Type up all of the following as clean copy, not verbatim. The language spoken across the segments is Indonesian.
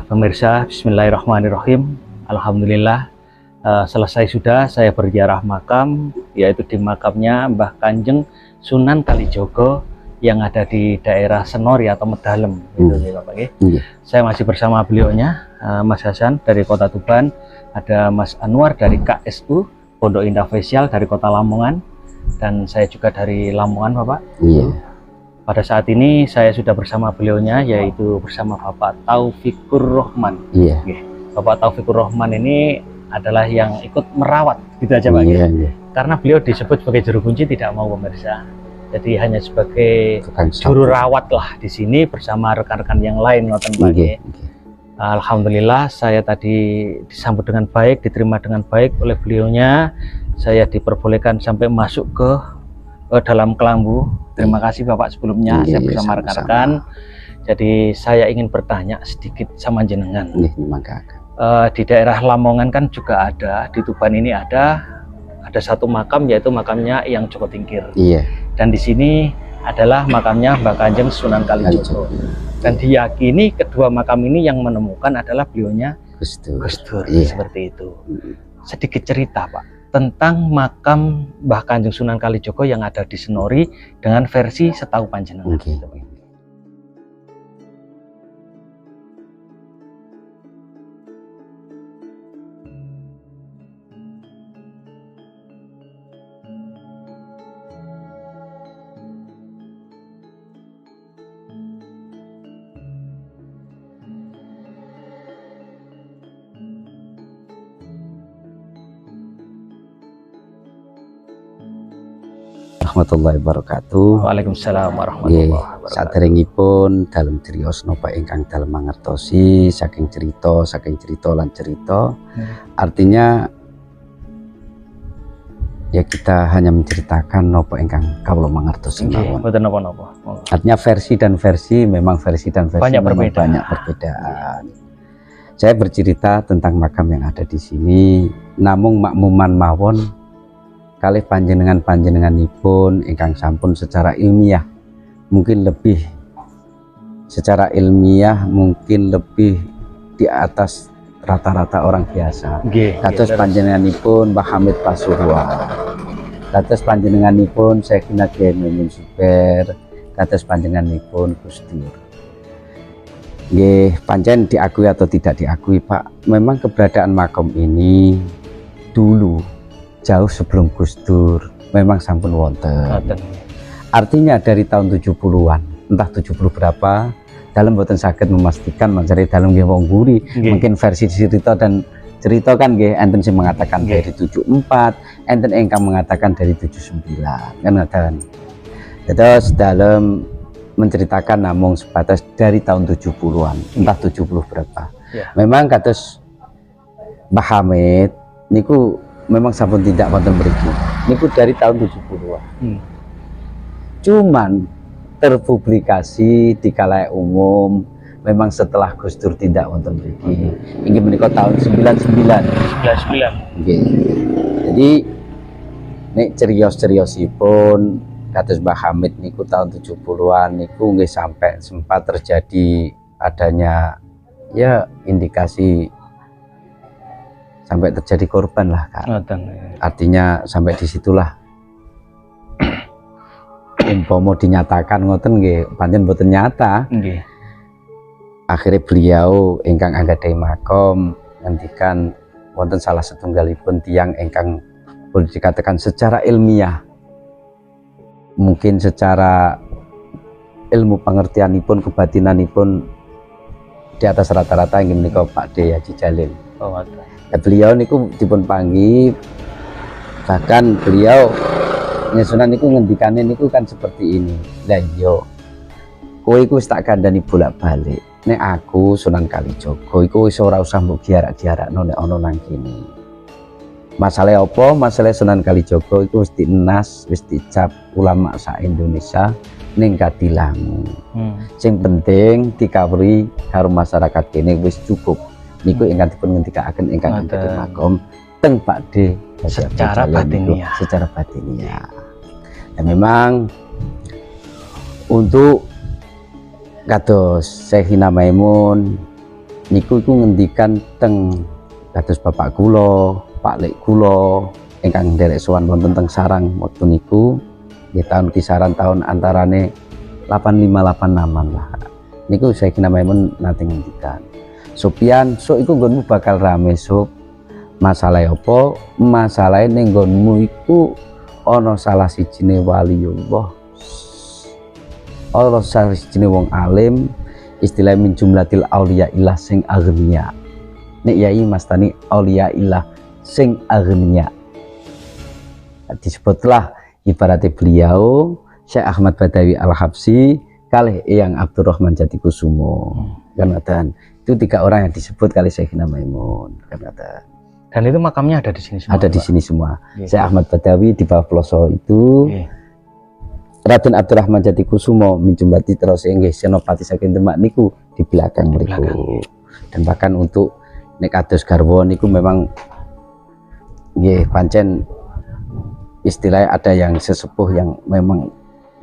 Pemirsa, bismillahirrahmanirrahim. Alhamdulillah, selesai sudah saya berziarah makam, yaitu di makamnya Mbah Kanjeng Sunan Kalijogo yang ada di daerah Senori atau Medalem, gitu ya Bapak. Saya masih bersama beliaunya, Mas Hasan dari Kota Tuban, ada Mas Anwar dari KSU Pondok Indah Faisial dari Kota Lamongan, dan saya juga dari Lamongan, Bapak. Pada saat ini saya sudah bersama beliaunya, yaitu bersama Bapak Taufikur Rohman. Bapak Taufikur Rohman ini adalah yang ikut merawat, gitu aja Pak. Karena beliau disebut sebagai juru kunci tidak mau, pemirsa. Jadi hanya sebagai juru rawat lah di sini bersama rekan-rekan yang lain, ngoten Pak. Alhamdulillah saya tadi disambut dengan baik, diterima dengan baik oleh beliaunya. Saya diperbolehkan sampai masuk ke dalam kelambu. Terima kasih Bapak sebelumnya, saya bersama rekan-rekan. Jadi saya ingin bertanya sedikit sama jenengan. Di daerah Lamongan kan juga ada, di Tuban ini ada satu makam, yaitu makamnya yang Joko Tingkir. Dan di sini adalah makamnya Mbah Kanjeng Sunan Kalijogo. Dan diyakini kedua makam ini yang menemukan adalah beliaunya Gus Dur. Seperti itu. Sedikit cerita Pak tentang makam Mbah Kanjeng Sunan Kalijogo yang ada di Senori dengan versi setahu panjenengan. Warahmatullahi wabarakatuh. Waalaikumsalam warahmatullahi wabarakatuh. Saderengipun dalem criyos napa ingkang dalem mangertosi saking cerita lan cerita. Artinya ya kita hanya menceritakan napa ingkang kawula mangertosi mawon. Mboten napa-napa. Artinya versi dan versi memang banyak perbedaan. Saya bercerita tentang makam yang ada di sini, namung makmuman mawon kalih panjenenganipun ingkang sampun secara ilmiah mungkin lebih di atas rata-rata orang biasa. Kados panjenenganipun Mbah Hamid Pasuruan, kados panjenenganipun Sayyidina Kiai Muhammad Zubair, kados panjenenganipun Gus Dur. Nggih, pancen diakui atau tidak diakui Pak, memang keberadaan makam ini dulu jauh sebelum Gus Dur memang sampun wonten. Artinya dari tahun 70-an, entah 70 berapa, dalam boten saged memastikan mencari dalam nggih wong guri. Mungkin versi cerita dan cerita kan nggih enten sing mengatakan dari 74, enten ingkang mengatakan dari 79 kan ngoten. Terus dalam menceritakan namung sebatas dari tahun 70-an, entah 70 berapa. Memang kados Mbah Hamid niku memang sampun tidak wonten mriki niku dari tahun 70-an. Cuman terpublikasi di kalayak umum memang setelah Gus Dur tidak wonten mriki. Inggih menika tahun 99. Nggih. Jadi nek cerios-ceriosipun kados Mbah Hamid niku tahun 70-an niku nggih sampai sempat terjadi adanya ya indikasi sampai terjadi korban lah kan. Artinya sampai disitulah umpomo dinyatakan ngoten nggih pancen boten nyata. Akhirnya beliau ingkang anggadhahi makom ngendikan wonten salah setunggalipun tiang ingkang boleh dikatakan secara ilmiah, mungkin secara ilmu pengertianipun kebatinanipun di atas rata-rata ingin menika Pak D Haji Jalil. Beliau niku dipun panggi, bahkan beliau nyesunan niku ngendikane niku kan seperti ini. Lah iya, kowe iku wis tak kandhani bolak-balik. Nek aku Sunan Kalijogo iku wis ora usah mbok giarak-giarakno nek ana nang kene. Masalah apa? Masalah Sunan Kalijogo iku wis dienas, wis dicap ulama sak Indonesia ning Kadilangu. Sing penting dikawuri karo masyarakat kene wis cukup. Niku ingkang dipun ngendikaken ingkang anggadhahi makom teng Pak D secara batiniah. Dan memang untuk kados Sayyidina Maimun niku iku ngendikan teng kados bapak kula, Pak Lek kula ingkang nderek sowan wonten teng sarang waktu niku nggih tahun kisaran tahun antarane 85-86 lah. Niku Sayyidina Maimun nate ngendikan, "Sopyan, sok iku nggonmu bakal rame, Sob. Masalah apa? Masalah ning nggonmu iku ana salah sijine waliullah. Allah salah sijine wong alim, istilah min jumlatil auliya ilah sing aghnia." Nek yai mastani auliya ilah sing aghnia. Disebutlah ibaratnya beliau Syekh Ahmad Badawi Al-Habsyi kalih Eyang Abdurrahman Jatikusumo. Kan itu 3 orang yang disebut kali Sayyidina Maimun. Kan dan itu makamnya ada di sini semua. Ada di sini semua. Yeah. Syekh Ahmad Badawi di bawah Ploso itu. Yeah. Raden Abdurrahman Jatikusumo minjumlati terus nggih senopati saking Demak niku di belakang mriku. Dan bahkan untuk nek kados garwa niku memang nggih pancen istilahnya ada yang sesepuh yang memang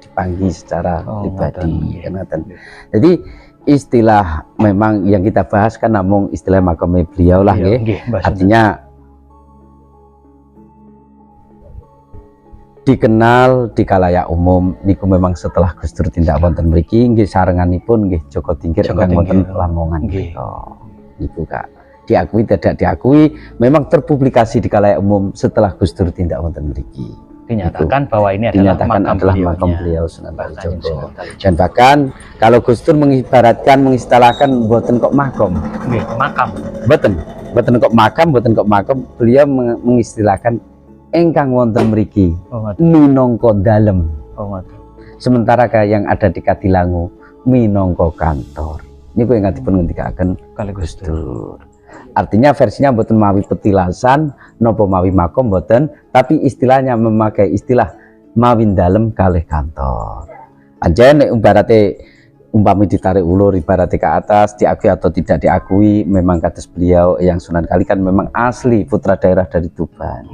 dipanggil secara pribadi. Jadi istilah memang yang kita bahas kan namun istilah makamnya beliau lah nggih. Artinya dikenal di kalayak umum niku memang setelah Gus Dur tindak wonten mriki nggih sarenganipun nggih Joko Tingkir ingkang wonten Lamongan niku Kak. Diakui tidak diakui memang terpublikasi di kalayak umum setelah Gus Dur tindak wonten mriki. Dinyatakan bahwa ini adalah makam beliau Sunan Kalijogo. Dan bahkan kalau Gus Dur mengibaratkan mengistilahkan mboten kok makam. Nggih, makam. Mboten kok makam, beliau mengistilahkan engkang wonten mriki minangka dalem. Sementara yang ada di Kadilangu minangka kantor. Niku ingkang dipun ngendikaken kali Gus Dur. Artinya versinya mboten mawi petilasan napa mawi makom mboten, tapi istilahnya memakai istilah mawin dalem kalih kantor. Aja nek umpami ditarik ulur ibaratnya ke atas diakui atau tidak diakui, memang kados beliau yang Sunan Kali kan memang asli putra daerah dari Tuban.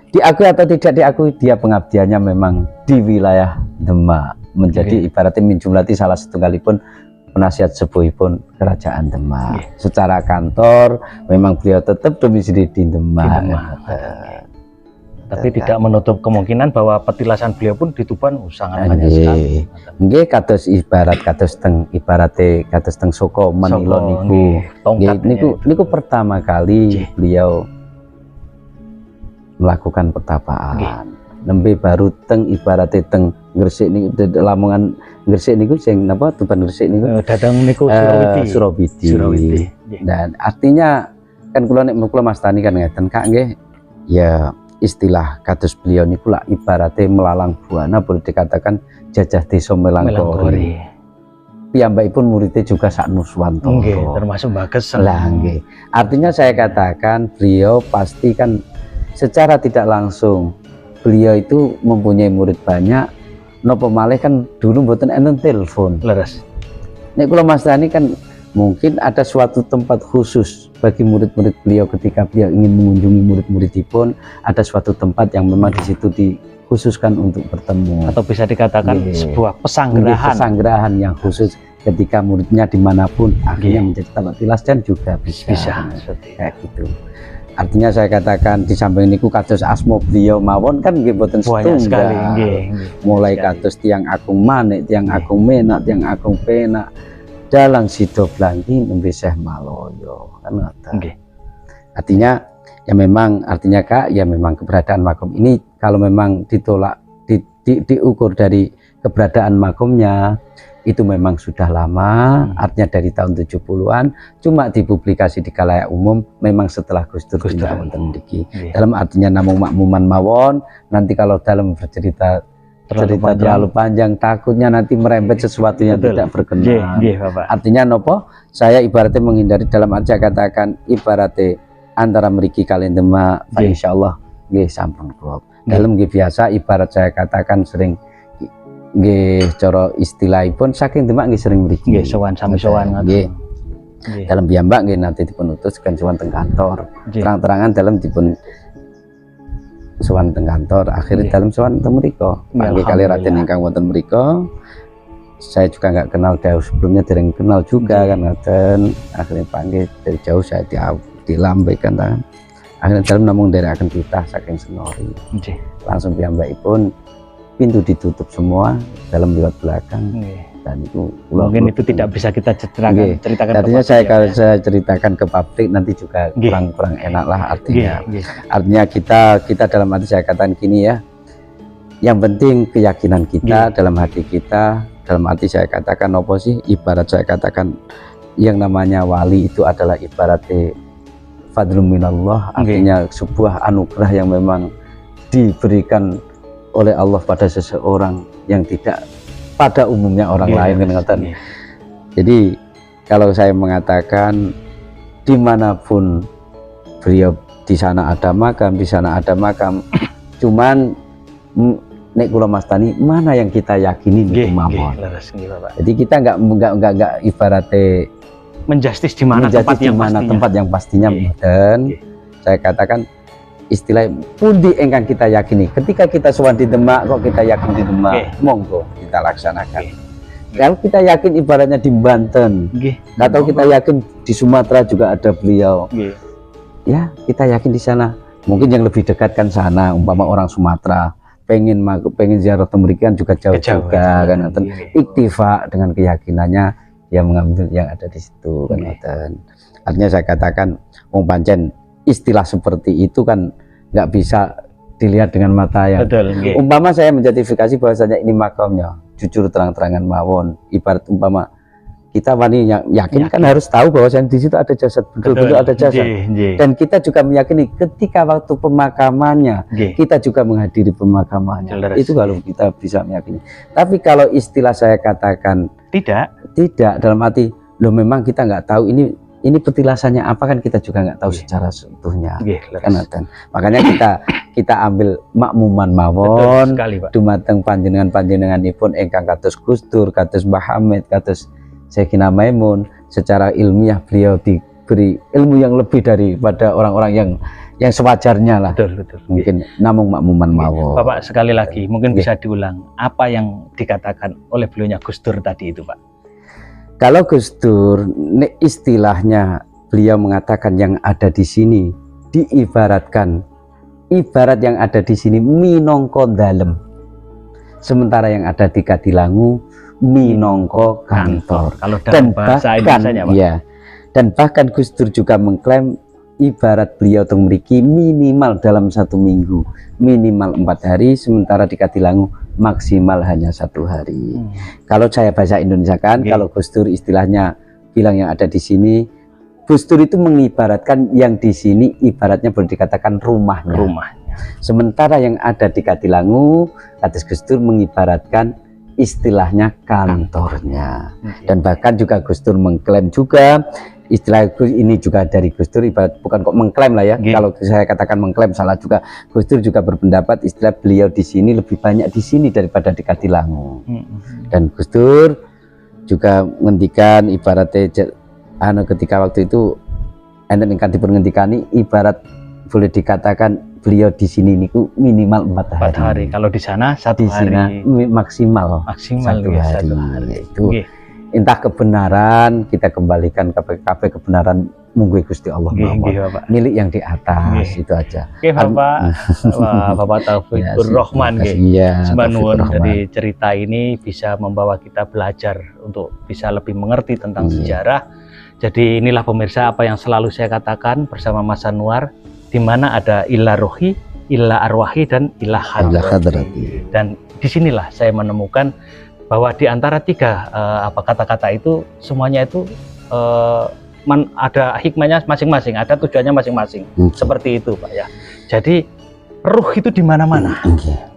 Diakui atau tidak diakui, dia pengabdiannya memang di wilayah Demak, menjadi ibaratnya min jumlati salah setunggalipun penasihat sepuhipun Kerajaan Demak. Secara kantor memang beliau tetap domisili di Demak. Tapi tidak menutup kemungkinan bahwa petilasan beliau pun di Tuban sangat banyak sekali. Nggih kados ibarate kados teng Soko Manilo niku pertama kali beliau melakukan pertapaan. Nembe baru teng ibarate teng Gresik niku Lamongan Gresik niku sing napa Tuban Gresik niku dadang niku Surabiti. Dan artinya kan kula nek kula mastani kan ngeten Kak nggih ya istilah kados beliau niku lah ibarate melalang buana, boleh dikatakan jajah desa Melangkori. Piyambakipun muridnya juga sak Nuswantoro. Termasuk Bages. Lah nggih. Artinya saya katakan beliau pasti kan secara tidak langsung beliau itu mempunyai murid banyak. Nopo malih kan dulu mboten enten telepon. Leres. Nek kula mastani kan mungkin ada suatu tempat khusus bagi murid-murid beliau ketika beliau ingin mengunjungi murid-muridipun, ada suatu tempat yang memang di situ dikhususkan untuk bertemu. Atau bisa dikatakan sebuah pesanggerahan yang khusus ketika muridnya dimanapun akhirnya menjadi tempat tilas dan juga bisa kayak gitu. Artinya saya katakan di samping niku kados asmo beliau mawon kan nggih boten setunggal. Mulai kados tiang agung manik, tiang agung menak, tiang agung penak, dalang sido blanti nembe Syekh Maloyo kan ngoten. Artinya ya memang artinya Kak ya memang keberadaan makom ini kalau memang ditolak diukur dari keberadaan makomnya itu memang sudah lama, artinya dari tahun 70-an, cuma dipublikasi di kalayak umum memang setelah Gus Dur tidak wonten mriki. Dalam artinya namung makmuman mawon, nanti kalau dalam bercerita terlalu panjang takutnya nanti merembet sesuatu yang tidak berkenan. Artinya nopo? Saya ibaratnya menghindari dalam arti katakan ibaratnya antara mriki kalian Demak, insyaallah nggih sampun klop. Dalam nggih biasa ibarat saya katakan sering nggih cara istilahipun saking Demak nggih sering mriki nggih sowan sami sowan nggih. Dalam piyambak nggih nanti dipun utus kan sowan teng kantor. Terang-terangan dalam dipun sowan teng kantor, akhirnya dalam sowan teng mriku. Panggih kali Raden ingkang wonten mriku. saya juga nggak kenal jauh sebelumnya, dereng kenal juga kan ngoten. Akhirnya panggil dari jauh, saya dilambaikan tangan. Akhirnya dalam namung dari akan titah saking Senori. Langsung piyambakipun pintu ditutup semua dalam lewat belakang. Dan itu mungkin itu tidak bisa kita ceritakan artinya kalau saya ceritakan ke publik nanti juga kurang enak lah artinya. Artinya kita dalam hati saya katakan gini ya, yang penting keyakinan kita dalam hati kita, dalam hati saya katakan apa sih, ibarat saya katakan yang namanya wali itu adalah ibaratnya fadlun minallah, artinya sebuah anugerah yang memang diberikan oleh Allah pada seseorang yang tidak pada umumnya orang lain kan. Jadi kalau saya mengatakan dimanapun beliau, di sana ada makam, di sana ada makam, cuman nek kula mastani mana yang kita yakini niku mawon. Jadi kita nggak ibaratnya menjustis di mana tempat yang pastinya. Dan saya katakan istilah pundi engkang kita yakini, ketika kita sowan di Demak kok kita yakin di Demak, monggo kita laksanakan. Kalau kita yakin ibaratnya di Banten, atau kita yakin di Sumatera juga ada beliau, ya kita yakin di sana. Mungkin yang lebih dekat kan sana, umpama orang Sumatera pengen ziarah temerikan juga jauh juga kan. Iktifa dengan keyakinannya yang mengambil yang ada di situ kan. Artinya saya katakan pancen istilah seperti itu kan nggak bisa dilihat dengan mata yang umpama saya menjustifikasi bahwasanya ini makamnya, jujur terang-terangan mawon, ibarat umpama kita wani yakin kan harus tahu bahwasanya di situ ada jasad, betul-betul ada jasad. Dan kita juga meyakini ketika waktu pemakamannya kita juga menghadiri pemakamannya. Itu kalau kita bisa meyakini. Tapi kalau istilah saya katakan tidak dalam arti loh memang kita nggak tahu ini petilasannya apa, kan kita juga nggak tahu secara seutuhnya kan. Makanya kita ambil makmuman mawon dumateng panjenenganipun ingkang kados Gus Dur, kados Mbah Hamid, kados Sayyidina Maimun. Secara ilmiah beliau diberi ilmu yang lebih daripada orang-orang yang sewajarnya lah. Mungkin namung makmuman mawon. Bapak sekali lagi mungkin bisa diulang apa yang dikatakan oleh beliaunya Gus Dur tadi itu, Pak. Kalau Gus Dur, istilahnya beliau mengatakan yang ada di sini diibaratkan, ibarat yang ada di sini minongko dalem, sementara yang ada di Kadilangu minongko kantor. Kalau dalam bahasa Indonesianya, Pak. Dan bahkan Gus Dur juga mengklaim ibarat beliau memiliki minimal dalam 1 minggu minimal 4 hari, sementara di Kadilangu maksimal hanya 1 hari. Kalau saya bahasa Indonesia kan, kalau Gus Dur istilahnya bilang yang ada di sini, Gus Dur itu mengibaratkan yang di sini ibaratnya boleh dikatakan rumahnya. Sementara yang ada di Kadilangu, kata Gus Dur mengibaratkan istilahnya kantornya. Dan bahkan juga Gus Dur mengklaim juga istilah ini juga dari Gus Dur, ibarat bukan kok mengklaim lah ya. Kalau saya katakan mengklaim salah juga. Gus Dur juga berpendapat istilah beliau di sini lebih banyak di sini daripada di Kadilangu. Dan Gus Dur juga menghentikan ibaratnya ketika waktu itu enten ingkang dipun ngendikani ibarat boleh dikatakan beliau di sini niku minimal 4 hari. Kalau di sana 1 di hari. Maksimal 1 hari. Itu entah kebenaran kita kembalikan ke kebenaran munggu Gusti Allah milik yang di atas. Itu aja. Bapak Taufikur Rahman Semanun dari cerita ini bisa membawa kita belajar untuk bisa lebih mengerti tentang sejarah. Jadi inilah pemirsa apa yang selalu saya katakan bersama Mas Anwar, di mana ada ilah rohi, ilah arwahi, dan ilah hadrati. Dan disinilah saya menemukan bahwa di antara 3 kata-kata itu semuanya itu ada hikmahnya masing-masing, ada tujuannya masing-masing. Seperti itu, Pak ya. Jadi ruh itu di mana-mana.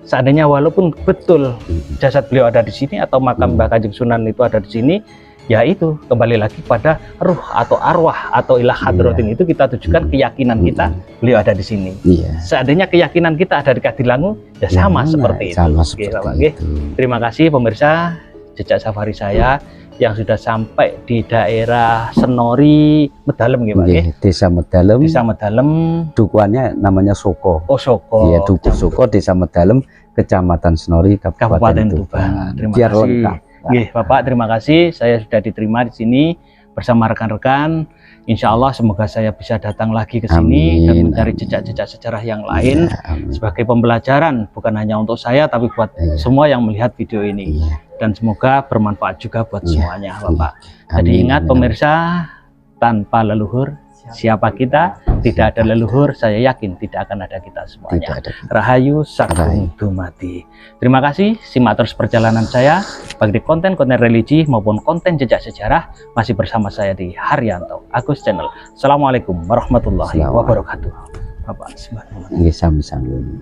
Seandainya walaupun betul jasad beliau ada di sini atau makam Mbah Kanjeng Sunan itu ada di sini, ya itu kembali lagi pada ruh atau arwah atau ilah hadratin itu kita tujukan keyakinan kita beliau ada di sini. Seandainya keyakinan kita ada di Kadilangu, ya sama seperti itu. Terima kasih pemirsa jejak safari saya yang sudah sampai di daerah Senori Medalem, Desa Medalem. Desa Medalem. Dukuannya namanya Soko. Oh, Soko. Iya, Duku Soko, Desa Medalem, Kecamatan Senori, Kabupaten Tuban. Terima kasih. Nggih, Bapak, terima kasih. Saya sudah diterima di sini bersama rekan-rekan. Insya Allah semoga saya bisa datang lagi ke sini dan mencari jejak-jejak sejarah yang lain sebagai pembelajaran, bukan hanya untuk saya tapi buat semua yang melihat video ini. Dan semoga bermanfaat juga buat semuanya, Bapak. Jadi ingat pemirsa, tanpa leluhur siapa kita, tidak ada leluhur, saya yakin tidak akan ada kita semuanya. Rahayu Sagung Dumadi. Terima kasih, simak terus perjalanan saya bagi konten-konten religi maupun konten jejak sejarah masih bersama saya di Haryanto Agus Channel. Assalamualaikum warahmatullahi wabarakatuh. Bapak, sami-sami.